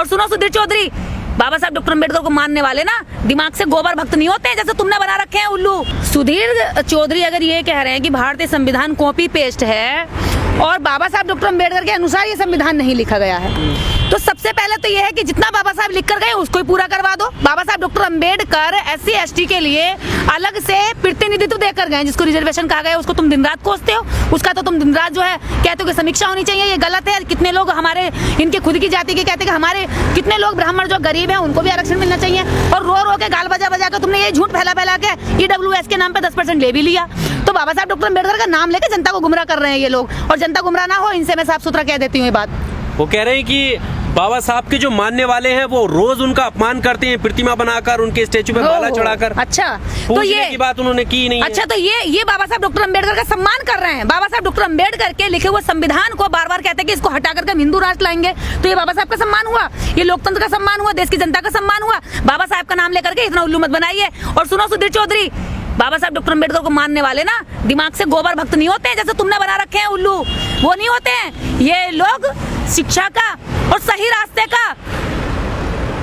और सुनो सुधीर चौधरी, बाबा साहब डॉक्टर अम्बेडकर को मानने वाले ना दिमाग से गोबर भक्त नहीं होते हैं, जैसे तुमने बना रखे हैं उल्लू। सुधीर चौधरी अगर ये कह रहे हैं कि भारतीय संविधान कॉपी पेस्ट है और बाबा साहब डॉक्टर अम्बेडकर के अनुसार ये संविधान नहीं लिखा गया है, तो सबसे पहले तो ये है कि जितना बाबा साहब लिख कर गए उसको ही पूरा करवा दो। बाबा साहब डॉक्टर अम्बेडकर SC ST के लिए अलग से प्रतिनिधित्व देकर गए, जिसको रिजर्वेशन कहा गया, उसको तुम दिन रात कोसते हो। उसका तो तुम दिन रात जो है कहते हो कि समीक्षा होनी चाहिए, ये गलत है। कितने लोग हमारे इनके खुद की जाति के कहते हैं कि हमारे कितने लोग ब्राह्मण जो गरीब हैं उनको भी आरक्षण मिलना चाहिए, और रो रो के गाल बजा बजा के तुमने ये झूठ फैला के EWS के नाम पे 10% ले भी लिया। तो बाबा साहब डॉक्टर अम्बेडकर का नाम लेके जनता को गुमराह कर रहे हैं ये लोग, और जनता गुमराह ना हो, इनसे मैं साफ सुथरा कह देती हूँ ये बात। वो कह रहे हैं कि बाबा साहब के जो मानने वाले हैं वो रोज उनका अपमान करते हैं, प्रतिमा बनाकर उनके स्टेचू पे माला चढ़ाकर। अच्छा, तो ये की बात उन्होंने की नहीं। अच्छा, तो ये बाबा साहब डॉक्टर अम्बेडकर का सम्मान कर रहे हैं। बाबा साहब डॉक्टर अम्बेडकर के लिखे हुए संविधान को बार बार कहते हैं कि इसको हटा करके हम हिंदू राष्ट्र लाएंगे, तो ये बाबा साहब का सम्मान हुआ, ये लोकतंत्र का सम्मान हुआ, देश की जनता का सम्मान हुआ। बाबा साहब का नाम लेकर के इतना उल्लू मत बनाइए। और सुनो सुधीर चौधरी, बाबा साहब डॉक्टर अम्बेडकर को मानने वाले ना दिमाग से गोबर भक्त नहीं होते हैं, जैसे तुमने बना रखे हैं उल्लू, वो नहीं होते हैं। ये लोग शिक्षा का और सही रास्ते का,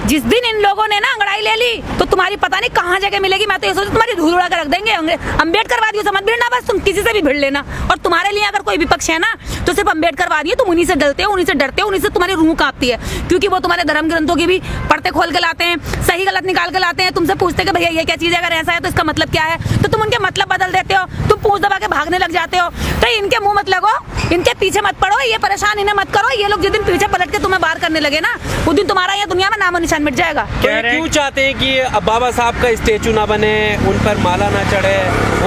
जिस दिन इन लोगों ने ना अंगड़ाई ले ली तो तुम्हारी पता नहीं कहाँ जगह मिलेगी। मैं तो ये सोचती तुम्हारी धूल उड़ा कर रख देंगे। अम्बेडकरवादियों से मत भिड़ना, बस तुम किसी से भी भिड़ लेना। और तुम्हारे लिए अगर कोई विपक्ष है ना तो सिर्फ अम्बेडकरवादी है, तुम उन्हीं से डरते हो, उन्हीं से डरते हो, उन्हीं से तुम्हारी रूह कांपती है, क्योंकि वो तुम्हारे धर्म ग्रंथों की भी पढ़ते खोल के लाते हैं, सही गलत निकाल के लाते हैं। तुमसे पूछते कि भैया ये क्या चीज है, अगर ऐसा है तो इसका मतलब क्या है, तो तुम उनके मतलब बदल देते हो, तुम पूछ दबा के भागने लग जाते हो। तो इनके मुंह मत लगो, इनके पीछे मत पड़ो, ये परेशान इन्हें मत करो। ये लोग जिस दिन पीछे पलट के तुम्हें बाहर करने लगे ना, उस दिन तुम्हारा ये दुनिया में नामो निशान मिट जाएगा। क्यों चाहते हैं कि अब बाबा साहब का स्टेचू ना बने, उन पर माला ना चढ़े,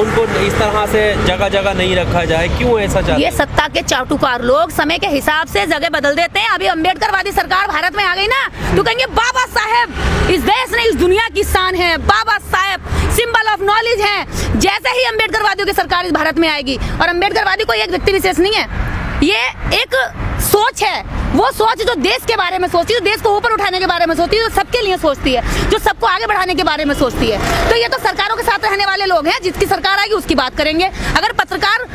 उनको इस तरह से जगह जगह नहीं रखा जाए, क्यों ऐसा चाहते हैं? ये सत्ता के चाटुकार लोग समय के हिसाब से जगह बदल देते हैं। अभी अम्बेडकरवादी सरकार भारत में आ गई ना, तो कहेंगे बाबा साहेब इस देश ने इस दुनिया की शान है, Baba Saheb symbol of knowledge है। जैसे ही अम्बेडकरवादियों की सरकार इस भारत में आएगी, और अम्बेडकरवादी कोई एक व्यक्ति विशेष नहीं है, ये एक सोच है, वो सोच जो देश के बारे में सोचती है, जो देश को ऊपर उठाने के बारे में सोचती है, जो सबके लिए सोचती है, जो सबको आगे बढ़ाने के बारे में सोचती है। तो ये तो सरकारों के साथ रहने वाले लोग हैं, जिसकी सरकार आएगी उसकी बात करेंगे। अगर पत्रकार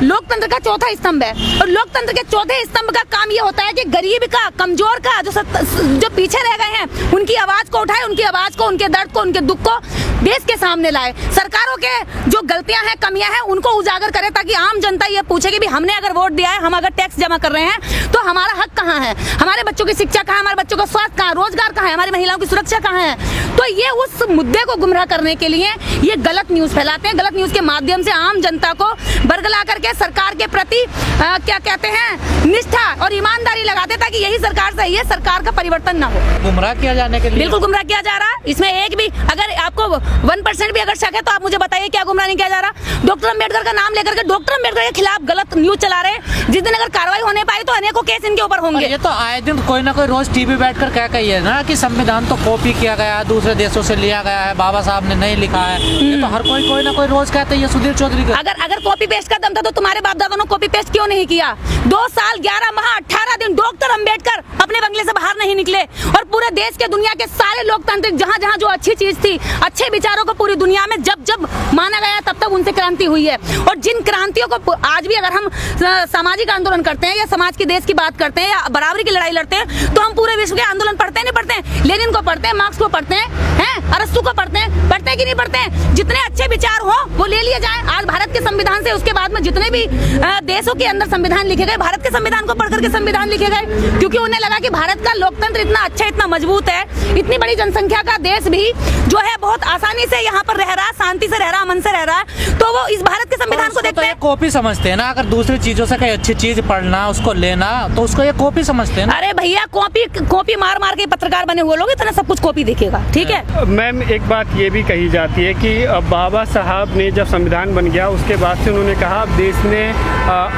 लोकतंत्र का चौथा स्तंभ है, और लोकतंत्र के चौथे स्तंभ का काम ये होता है कि गरीब का, कमजोर का, जो पीछे रह गए हैं उनकी आवाज को उठाए, उनकी आवाज को, उनके दर्द को, उनके दुख को देश के सामने लाए। सरकारों के जो गलतियां हैं, कमियां हैं, उनको उजागर करे, ताकि आम जनता ये पूछे कि भी हमने अगर वोट दिया है, हम अगर टैक्स जमा कर रहे हैं, तो हमारा हक कहाँ है, हमारे बच्चों की शिक्षा कहाँ है, हमारे बच्चों का स्वास्थ्य कहाँ, रोजगार कहाँ है, हमारी महिलाओं की सुरक्षा कहाँ है। तो ये उस मुद्दे को गुमराह करने के लिए ये गलत न्यूज फैलाते हैं। गलत न्यूज के माध्यम से आम जनता को बरगला करके सरकार के प्रति क्या कहते हैं, निष्ठा और ईमानदारी लगाते, ताकि यही सरकार सही है, सरकार का परिवर्तन ना हो। गुमराह किया जाने के लिए बिल्कुल गुमराह किया जा रहा है। इसमें एक भी अगर आपको 1% भी अगर शक है तो आप मुझे बताइए क्या गुमराह नहीं किया जा रहा। डॉक्टर अम्बेडकर का नाम लेकर के डॉक्टर अम्बेडकर के खिलाफ गलत न्यूज चला रहे हैं। जिस दिन अगर कार्रवाई होने पाई तो अनेकों केस इनके ऊपर होंगे। ये तो आए दिन कोई ना कोई रोज टीवी बैठकर कह कही है ना कि संविधान तो कॉपी किया गया है, दूसरे देशों से लिया गया है, बाबा साहब ने नहीं लिखा है। ये तो हर कोई ना कोई रोज कहते हैं। सुधीर चौधरी का अगर कॉपी पेस्ट का दम था तो तुम्हारे बाप दादा ने कॉपी पेस्ट क्यों नहीं किया? 2 साल 11 माह 18 दिन डॉक्टर अम्बेडकर अपने बंगले से बाहर नहीं निकले, और पूरे देश के दुनिया के सारे लोकतांत्रिक जहां जो अच्छी चीज थी, अच्छे विचारों को पूरी दुनिया में जब माना गया तब उनसे क्रांति हुई है। और जिन क्रांतियों को आज भी अगर हम सामाजिक आंदोलन करते हैं, या समाज की देश की बात करते हैं, या बराबरी की लड़ाई लड़ते हैं, तो हम पूरे विश्व के आंदोलन पढ़ते हैं, नहीं पढ़ते हैं? लेनिन को पढ़ते हैं, मार्क्स को पढ़ते हैं, अरस्तु को पढ़ते हैं कि नहीं पढ़ते हैं? जितने अच्छे विचार हो वो ले लिए जाए। आज भारत के संविधान से उसके बाद में जितने भी देशों के अंदर संविधान लिखे गए, भारत के संविधान को पढ़ करके संविधान लिखे गए, क्योंकि उन्हें लगा कि भारत का लोकतंत्र इतना अच्छा, इतना मजबूत है, इतनी बड़ी जनसंख्या का देश भी जो है बहुत आसानी से यहाँ पर रह रहा, शांति से रह रहा, अमन से रह रहा है, तो वो इस भारत के संविधान को देखते हैं। कॉपी समझते हैं ना, अगर दूसरी चीजों से कोई अच्छी चीज पढ़ना, उसको लेना, तो उसको ये कॉपी समझते हैं ना। अरे भैया, कॉपी मार के पत्रकार बने हुए लोग इतना सब कुछ कॉपी दिखेगा, ठीक है? मैम, एक बात ये भी कही जाती है कि बाबा साहब ने जब संविधान बन गया उसके बाद से उन्होंने कहा अब देश में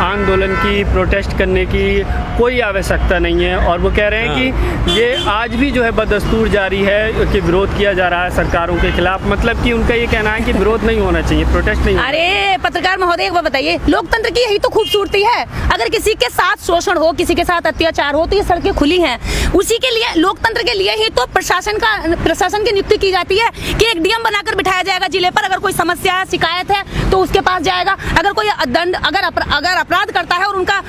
आंदोलन की, प्रोटेस्ट करने की कोई आवश्यकता नहीं है, और वो कह रहे हैं कि ये आज भी जो है बदस्तूर जारी है कि विरोध किया जा रहा है सरकारों के खिलाफ। मतलब कि उनका ये कहना है कि विरोध नहीं होना चाहिए, प्रोटेस्ट नहीं। अरे पत्रकार महोदय, एक बात बताइए, लोकतंत्र की यही तो खूबसूरती है। अगर किसी के साथ शोषण हो, किसी के साथ अत्याचार हो, तो ये सड़कें खुली हैं। उसी के लिए, लोकतंत्र के लिए ही तो प्रशासन की नियुक्ति की जाती है। है कि एक डीएम बनाकर बिठाया जाएगा जिले पर, अगर कोई समस्या है, शिकायत है तो उसके पास जाएगा। अगर कोई दंड अगर अपराध करता है और उनका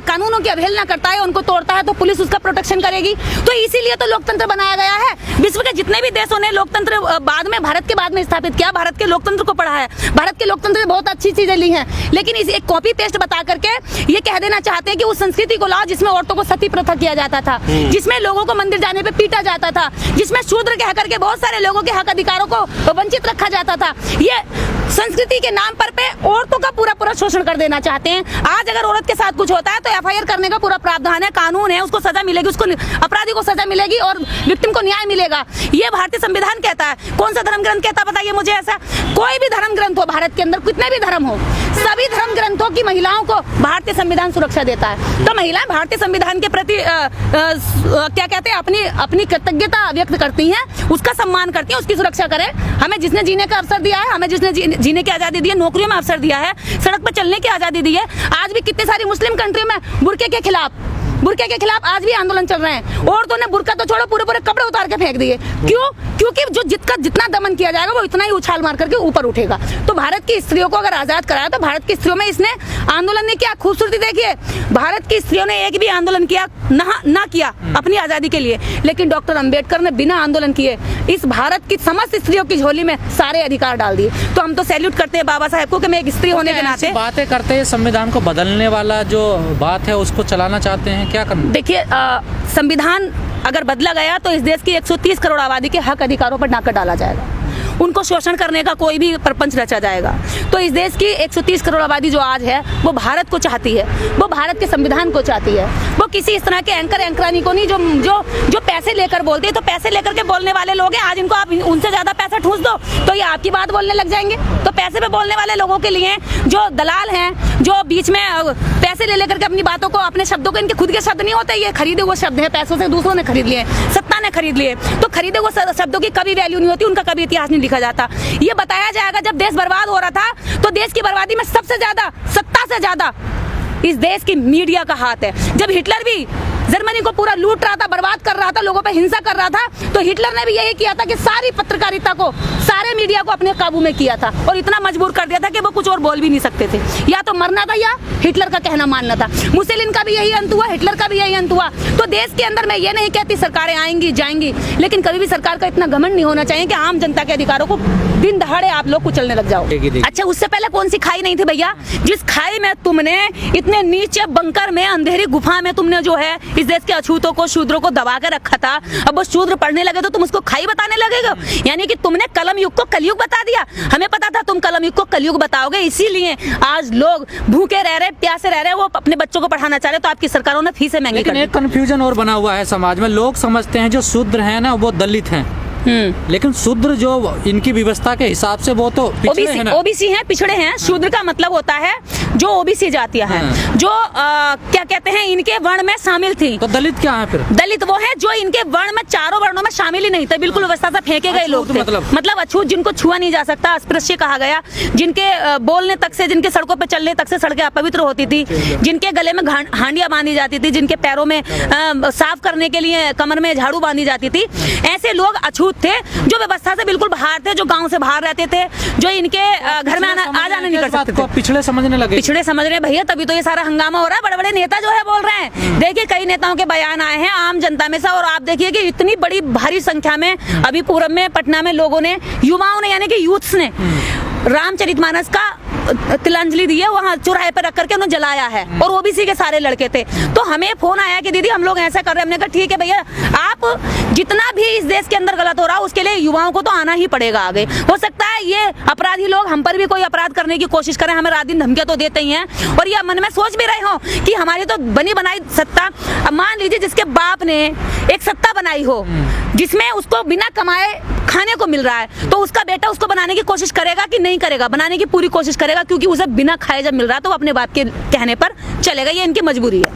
कानूनों की अवहेलना करता है, उनको तोड़ता है, तो पुलिस उसका प्रोटेक्शन करेगी। तो इसीलिए तो लोकतंत्र बनाया गया है। विश्व के जितने भी देशों ने लोकतंत्र बाद में, भारत के बाद में स्थापित किया, भारत के लोकतंत्र को पढ़ा है, भारत के लोकतंत्र से बहुत अच्छी चीजें ली हैं, लेकिन इस एक कॉपी पेस्ट बता करके ये कह देना चाहते हैं कि उस संस्कृति को लाओ जिसमें औरतों को सती प्रथा किया जाता था, जिसमें लोगों को मंदिर जाने पे पीटा जाता था, जिसमें शूद्र कह करके बहुत सारे लोगों के हक अधिकारों को वंचित रखा जाता था। ये संस्कृति के नाम पर पे औरतों का पूरा शोषण कर देना चाहते हैं। आज अगर औरत के साथ कुछ होता है तो एफआईआर करने का पूरा प्रावधान है, कानून है, उसको सजा मिलेगी, उसको अपराधी को सजा मिलेगी और विक्टिम को न्याय मिलेगा। ये भारतीय संविधान कहता है। कौन सा धर्म ग्रंथ कहता है बताइए मुझे? ऐसा कोई भी धर्म ग्रंथ हो भारत के अंदर, कितने भी धर्म हो, सभी धर्म ग्रंथों की महिलाओं को भारतीय संविधान सुरक्षा देता है। तो महिलाएं भारतीय संविधान के प्रति क्या कहते हैं, अपनी कृतज्ञता व्यक्त करती हैं, उसका सम्मान करती हैं, उसकी सुरक्षा करें। हमें जिसने जीने का अवसर दिया है, हमें जिसने जीने की आजादी दी है, नौकरियों में अवसर दिया है, सड़क पर चलने की आजादी दी है। आज भी कितनी सारी मुस्लिम कंट्री में बुर्के के खिलाफ आज भी आंदोलन चल रहे हैं। औरतों ने बुर्का तो छोड़ो, पूरे कपड़े उतार के फेंक दिए। क्यों? क्योंकि जो जितना दमन किया जाएगा वो इतना ही उछाल मार करके ऊपर उठेगा। तो भारत की स्त्रियों को अगर आजाद कराया तो भारत की स्त्रियों में इसने आंदोलन ने क्या खूबसूरती देखिए। भारत की स्त्रियों ने एक भी आंदोलन किया ना किया अपनी आजादी के लिए, लेकिन डॉक्टर अंबेडकर ने बिना आंदोलन किए इस भारत की समस्त स्त्रियों की झोली में सारे अधिकार डाल दिए। तो हम तो सैल्यूट करते हैं बाबा साहेब को कि मैं एक स्त्री होने के नाते बातें करते हैं। संविधान को बदलने वाला जो बात है उसको चलाना चाहते हैं, क्या करना? देखिए, संविधान अगर बदला गया तो इस देश की 130 करोड़ आबादी के हक अधिकारों पर नाका डाला जाएगा, उनको शोषण करने का कोई भी प्रपंच रचा जाएगा। तो इस देश की 130 करोड़ आबादी जो आज है वो भारत को चाहती है, वो भारत के संविधान को चाहती है। वो किसी इस तरह के एंकरानी को नहीं जो पैसे लेकर बोलते हैं। तो पैसे लेकर के बोलने वाले लोग हैं, आज इनको आप उनसे ज्यादा पैसा ठूस दो तो ये आपकी बात बोलने लग जाएंगे। तो पैसे पे बोलने वाले लोगों के लिए जो दलाल हैं, जो बीच में पैसे ले लेकर के अपनी बातों को, अपने शब्दों को, इनके खुद के शब्द नहीं होते, ये खरीदे हुए शब्द है, पैसों से दूसरों ने खरीद लिए, सत्ता ने खरीद लिए। तो खरीदे हुए शब्दों की कभी वैल्यू नहीं होती, उनका कभी इतिहास नहीं लिखा जाता। ये बताया जाएगा जब देश बर्बाद हो रहा था तो देश की बर्बादी में सबसे ज्यादा, सत्ता से ज्यादा इस देश की मीडिया का हाथ है। जब हिटलर भी जर्मनी को पूरा लूट रहा था, बर्बाद कर रहा था, लोगों पे हिंसा कर रहा था, तो हिटलर ने भी यही किया था कि सारी पत्रकारिता को, सारे मीडिया को अपने काबू में किया था और इतना मजबूर कर दिया था कि वो कुछ और बोल भी नहीं सकते थे। या तो मरना था या हिटलर का कहना मानना था। मुसोलिनी का भी यही अंत हुआ, हिटलर का भी यही अंत हुआ। तो देश के अंदर मैं ये नहीं कहती सरकारें आएंगी जाएंगी, लेकिन कभी भी सरकार का इतना घमंड नहीं होना चाहिए कि आम जनता के अधिकारों को दिन दहाड़े आप लोग कुचलने लग जाओ। अच्छा, उससे पहले कौन सी खाई नहीं थी भैया? जिस खाई में तुमने इतने नीचे बंकर में, अंधेरी गुफा में तुमने जो है इस देश के अछूतों को, शूद्रों को दबा के रखा था, अब वो शूद्र पढ़ने लगे तो तुम उसको खाई बताने लगेगा। यानी कि तुमने कलम युग को कलयुग बता दिया। हमें पता था तुम कलम युग को कलयुग बताओगे, इसीलिए आज लोग भूखे रह रहे, प्यासे रह रहे, वो अपने बच्चों को पढ़ाना चाह रहे, तो आपकी सरकारों ने फीसें महंगी कर दी। एक कंफ्यूजन और बना हुआ है समाज में। लोग समझते हैं जो शूद्र हैं ना वो दलित हैं, लेकिन शूद्र जो इनकी व्यवस्था के हिसाब से वो तो पिछड़े हैं ना। ओबीसी हैं, पिछड़े हैं। शूद्र का मतलब होता है जो ओबीसी जातियां हैं, जो क्या कहते हैं इनके वर्ण में शामिल थी। तो दलित क्या है फिर? दलित वो है जो इनके वर्ण में, चारों वर्णों में शामिल ही नहीं थे, बिल्कुल व्यवस्था से फेंके गए लोग थे। मतलब अछूत, जिनको छुआ नहीं जा सकता, अस्पृश्य कहा गया, जिनके बोलने तक से, जिनके सड़कों पर चलने तक से सड़कें अपवित्र होती थी, जिनके गले में हांडियां बांधी जाती थी, जिनके पैरों में साफ करने के लिए कमर में झाड़ू बांधी जाती थी, ऐसे लोग अछूत थे जो व्यवस्था से बिल्कुल बाहर थे, जो गांव से बाहर रहते थे, जो इनके घर में आ जाने नहीं कर सकते थे। पिछड़े समझने लगे, पिछड़े समझ रहे भैया, तभी तो ये सारा हंगामा हो रहा है। बड़े बड़े नेता जो है बोल रहे हैं। देखिए, कई नेताओं के बयान आए हैं आम जनता में से, और आप देखिए कि इतनी बड़ी भारी संख्या में अभी पूरब में, पटना में लोगों ने, युवाओं ने, यानी कि यूथ्स ने रामचरितमानस का तिलांजलि दी है, वहाँ चौराहे पर रख करके उन्होंने जलाया है, और ओबीसी के सारे लड़के थे। तो हमें फोन आया कि दीदी हम लोग ऐसा कर रहे हैं। हमने कहा ठीक है भैया, आप जितना भी इस देश के अंदर गलत हो रहा है उसके लिए युवाओं को तो आना ही पड़ेगा आगे। हो सकता है ये अपराधी लोग हम पर भी कोई अपराध करने की कोशिश करें, हमें रात दिन धमकियां तो देते ही हैं, और ये मन में सोच भी रहे हो कि हमारी तो बनी बनाई सत्ता, अब मान लीजिए जिसके बाप ने एक सत्ता बनाई हो जिसमें उसको बिना कमाए खाने को मिल रहा है, तो उसका बेटा उसको बनाने की कोशिश करेगा कि नहीं करेगा? बनाने की पूरी कोशिश करेगा, क्योंकि उसे बिना खाए जब मिल रहा है तो वो अपने बाप के कहने पर चलेगा। ये इनकी मजबूरी है।